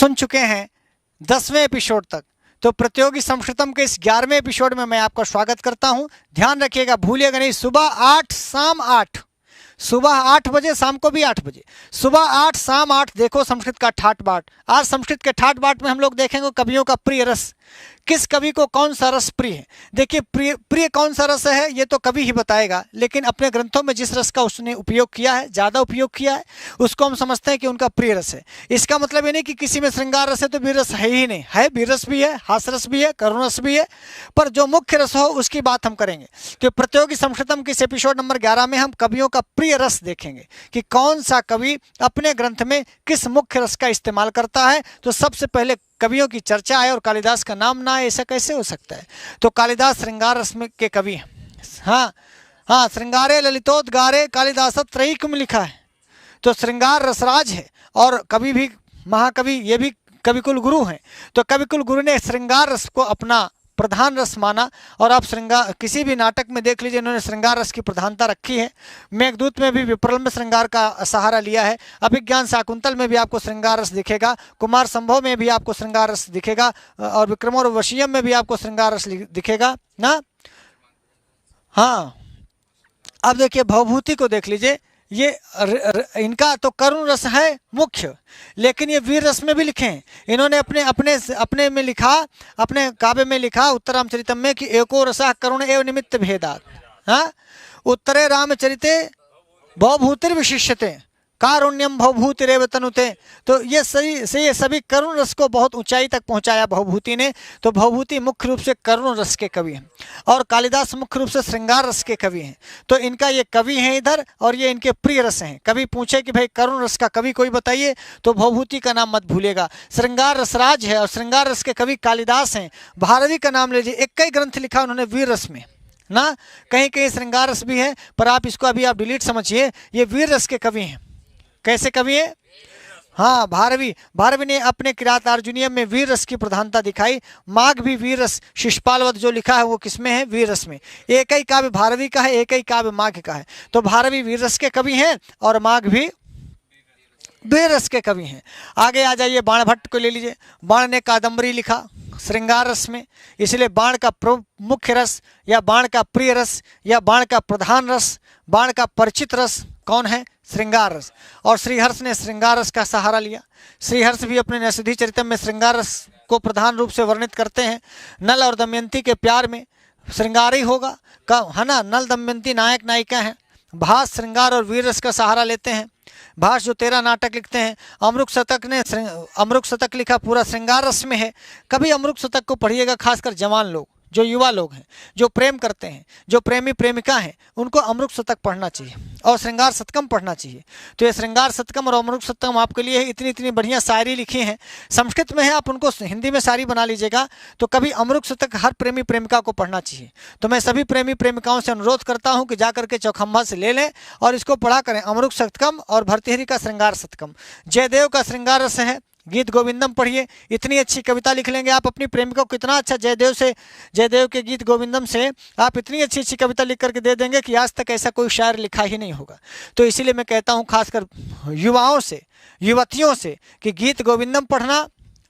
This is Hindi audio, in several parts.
सुन चुके हैं 10वें एपिसोड तक। तो प्रतियोगी संस्कृतम के इस 11वें एपिसोड में मैं आपका स्वागत करता हूं। ध्यान रखिएगा, भूलिएगा नहीं, सुबह 8 शाम 8, सुबह 8 बजे, शाम को भी 8 बजे, सुबह 8 शाम 8 देखो संस्कृत का ठाट बाट। आज संस्कृत के ठाट बाट में हम लोग देखेंगे कवियों का प्रिय रस, किस कवि को कौन सा रस प्रिय है। देखिए, प्रिय कौन सा रस है ये तो कवि ही बताएगा, लेकिन अपने ग्रंथों में जिस रस का उसने उपयोग किया है, ज़्यादा उपयोग किया है, उसको हम समझते हैं कि उनका प्रिय रस है। इसका मतलब ये नहीं कि किसी में श्रृंगार रस है तो वीर रस है ही नहीं, है वीर रस भी है, हास रस भी है, करुण रस भी है, पर जो मुख्य रस हो उसकी बात हम करेंगे। तो प्रतियोगी संस्कृतम के इस एपिसोड नंबर 11 में हम कवियों का प्रिय रस देखेंगे कि कौन सा कवि अपने ग्रंथ में किस मुख्य रस का इस्तेमाल करता है। तो सबसे पहले कवियों की चर्चा है और कालिदास का नाम ना है, ऐसा कैसे हो सकता है। तो कालिदास श्रृंगार रस में के कवि हैं। हाँ, श्रृंगारे ललितोद्गारे कालिदास त्रयिकम लिखा है, तो श्रृंगार रसराज है और कवि भी महाकवि, ये भी कविकुल गुरु हैं। तो कविकुल गुरु ने श्रृंगार रस को अपना प्रधान रस माना, और आप श्रृंगार किसी भी नाटक में देख लीजिए, इन्होंने श्रृंगार रस की प्रधानता रखी है। मेघदूत में भी विप्रलंब श्रृंगार का सहारा लिया है, अभिज्ञान शाकुंतल में भी आपको श्रृंगार रस दिखेगा, कुमार संभव में भी आपको श्रृंगार रस दिखेगा, और विक्रमोर्वशीयम में भी आपको श्रृंगार रस दिखेगा ना। हाँ, अब देखिए भवभूति को देख लीजिए, ये इनका तो करुण रस है मुख्य, लेकिन ये वीर रस में भी लिखे हैं इन्होंने। अपने में लिखा, अपने काव्य में लिखा उत्तरामचरितम में कि एको रसा करुण एवं निमित्त भेदात। हाँ, उत्तरे रामचरिते भवभूतिर विशिष्यते कारुण्यम भवभूतिरेव तनुते। तो ये सभी करुण रस को बहुत ऊंचाई तक पहुंचाया भवभूति ने। तो भवभूति मुख्य रूप से करुण रस के कवि हैं और कालिदास मुख्य रूप से श्रृंगार रस के कवि हैं। तो इनका ये कवि हैं इधर, और ये इनके प्रिय रस हैं। कभी पूछे कि भाई करुण रस का कवि कोई बताइए, तो भवभूति का नाम मत भूलिएगा। श्रृंगार रसराज है और श्रृंगार रस के कवि कालिदास हैं। भारवी का नाम लीजिए, एक कई ग्रंथ लिखा उन्होंने वीर रस में ना, कहीं कहीं श्रृंगार रस भी है, पर आप इसको अभी आप डिलीट समझिए, ये वीर रस के कवि हैं। कैसे कवि है? हाँ, भारवी ने अपने किरात अर्जुनियम में वीर रस की प्रधानता दिखाई। माघ भी वीर रस, शिशुपालवध जो लिखा है वो किसमें है? वीर रस में। एक ही काव्य भारवी का है, एक ही काव्य माघ का है। तो भारवी वीर रस के कवि हैं और माघ भी वीर रस के कवि हैं। आगे आ जाइए, बाण भट्ट को ले लीजिए। बाण ने कादम्बरी लिखा श्रृंगार रस में, इसलिए बाण का मुख्य रस या बाण का प्रिय रस या बाण का प्रधान रस, बाण का परिचित रस कौन है? श्रृंगार रस। और श्रीहर्ष ने श्रृंगार रस का सहारा लिया। श्रीहर्ष भी अपने नैषधि चरितम में श्रृंगार रस को प्रधान रूप से वर्णित करते हैं। नल और दमयंती के प्यार में श्रृंगार ही होगा है ना। नल दमयंती नायक नायिका हैं। भास श्रृंगार और वीर रस का सहारा लेते हैं। भास जो 13 नाटक लिखते हैं, अमरुक शतक लिखा पूरा श्रृंगार रस में है। कभी अमरुक शतक को पढ़िएगा, खासकर जवान लोग, जो युवा लोग हैं, जो प्रेम करते हैं, जो प्रेमी प्रेमिका हैं, उनको अमरुक शतक पढ़ना चाहिए और श्रृंगार शतकम पढ़ना चाहिए। तो ये श्रृंगार शतकम और अमरुक शतकम आपके लिए इतनी बढ़िया शायरी लिखी हैं। संस्कृत में है, आप उनको हिंदी में शायरी बना लीजिएगा। तो कभी अमरुक शतक हर प्रेमी प्रेमिका को पढ़ना चाहिए। तो मैं सभी प्रेमी प्रेमिकाओं से अनुरोध करता हूँ कि जाकर के चौखंबा से ले लें और इसको पढ़ा करें। अमरुक शतकम और भर्तृहरि का श्रृंगार शतकम। जयदेव का श्रृंगार रस है। गीत गोविंदम पढ़िए, इतनी अच्छी कविता लिख लेंगे आप अपनी प्रेमिका को। कितना अच्छा जयदेव के गीत गोविंदम से आप इतनी अच्छी कविता लिख करके दे देंगे कि आज तक ऐसा कोई शायर लिखा ही नहीं होगा। तो इसीलिए मैं कहता हूँ खासकर युवाओं से, युवतियों से, कि गीत गोविंदम पढ़ना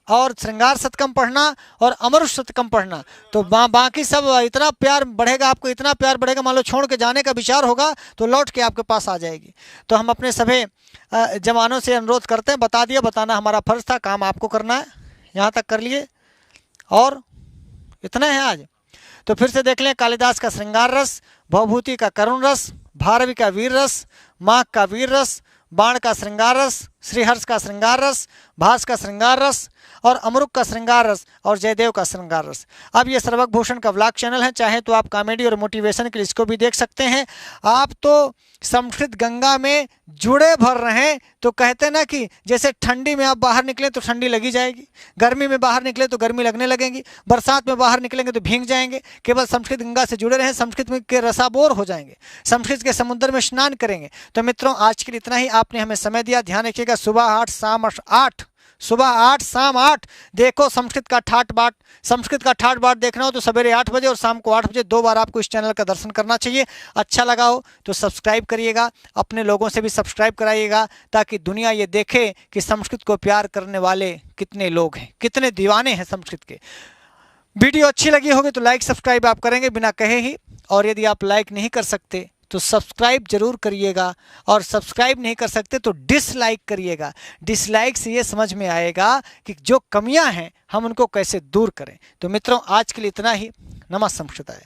और श्रृंगार शतकम पढ़ना और अमरुक शतकम पढ़ना। तो बाकी सब इतना प्यार बढ़ेगा, आपको इतना प्यार बढ़ेगा, मान लो छोड़ के जाने का विचार होगा तो लौट के आपके पास आ जाएगी। तो हम अपने सभी जवानों से अनुरोध करते हैं, बता दिया, बताना हमारा फर्ज था, काम आपको करना है। यहाँ तक कर लिए और इतना है आज। तो फिर से देख लें, कालिदास का श्रृंगार रस, भवभूति का करुण रस, भारवी का वीर रस, माघ का वीर रस, बाण का श्रृंगार रस, श्रीहर्ष का श्रृंगार रस, भास का श्रृंगार रस और अमरुक का श्रृंगार रस और जयदेव का श्रृंगार रस। अब ये सर्वक भूषण का व्लॉग चैनल है, चाहे तो आप कॉमेडी और मोटिवेशन के लिए इसको भी देख सकते हैं। आप तो संस्कृत गंगा में जुड़े भर रहे हैं। तो कहते ना कि जैसे ठंडी में आप बाहर निकले तो ठंडी लगी जाएगी, गर्मी में बाहर निकले तो गर्मी लगने लगेगी, बरसात में बाहर निकलेंगे तो भीग जाएंगे। केवल संस्कृत गंगा से जुड़े रहें, संस्कृत के रसाबोर हो जाएंगे, संस्कृत के समुद्र में स्नान करेंगे। तो मित्रों, आज के लिए इतना ही। आपने हमें समय दिया, ध्यान रखिएगा। सुबह 8 शाम 8, सुबह 8 शाम 8 देखो संस्कृत का ठाट बाट। संस्कृत का ठाट बाट देखना हो तो सवेरे 8 बजे और शाम को 8 बजे 2 बार आपको इस चैनल का दर्शन करना चाहिए। अच्छा लगा हो तो सब्सक्राइब करिएगा, अपने लोगों से भी सब्सक्राइब कराइएगा, ताकि दुनिया ये देखे कि संस्कृत को प्यार करने वाले कितने लोग हैं, कितने दीवाने हैं संस्कृत के। वीडियो अच्छी लगी होगी तो लाइक सब्सक्राइब आप करेंगे बिना कहे ही, और यदि आप लाइक नहीं कर सकते तो सब्सक्राइब जरूर करिएगा, और सब्सक्राइब नहीं कर सकते तो डिसलाइक करिएगा। डिसलाइक से ये समझ में आएगा कि जो कमियां हैं हम उनको कैसे दूर करें। तो मित्रों आज के लिए इतना ही। नमः संस्कृताय।